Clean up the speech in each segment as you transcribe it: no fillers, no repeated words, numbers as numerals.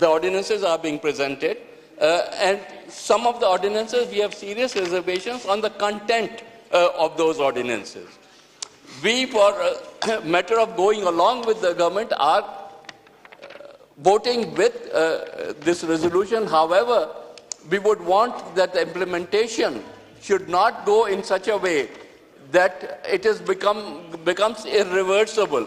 the ordinances are being presented, and some of the ordinances we have serious reservations on the content of those ordinances. We, for a matter of going along with the government, are voting with this resolution. However, we would want that the implementation should not go in such a way that it is becomes irreversible.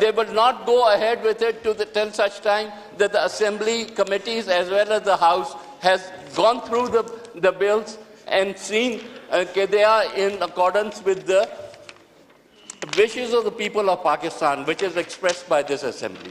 they will not go ahead with it till such time that the assembly committees as well as the house has gone through the bills and seen that they are in accordance with the wishes of the people of Pakistan, which is expressed by this assembly.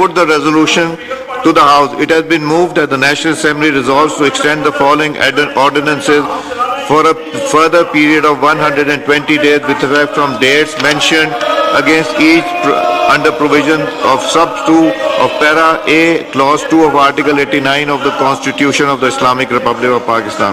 put the resolution to the house. It has been moved that the National Assembly resolves to extend the following ordinances for a further period of 120 days with effect from dates mentioned against each under provision of sub 2 of para A clause 2 of article 89 of the Constitution of the Islamic Republic of Pakistan.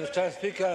Mr. Speaker,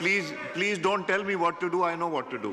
please don't tell me what to do, I know what to do.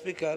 Speaker,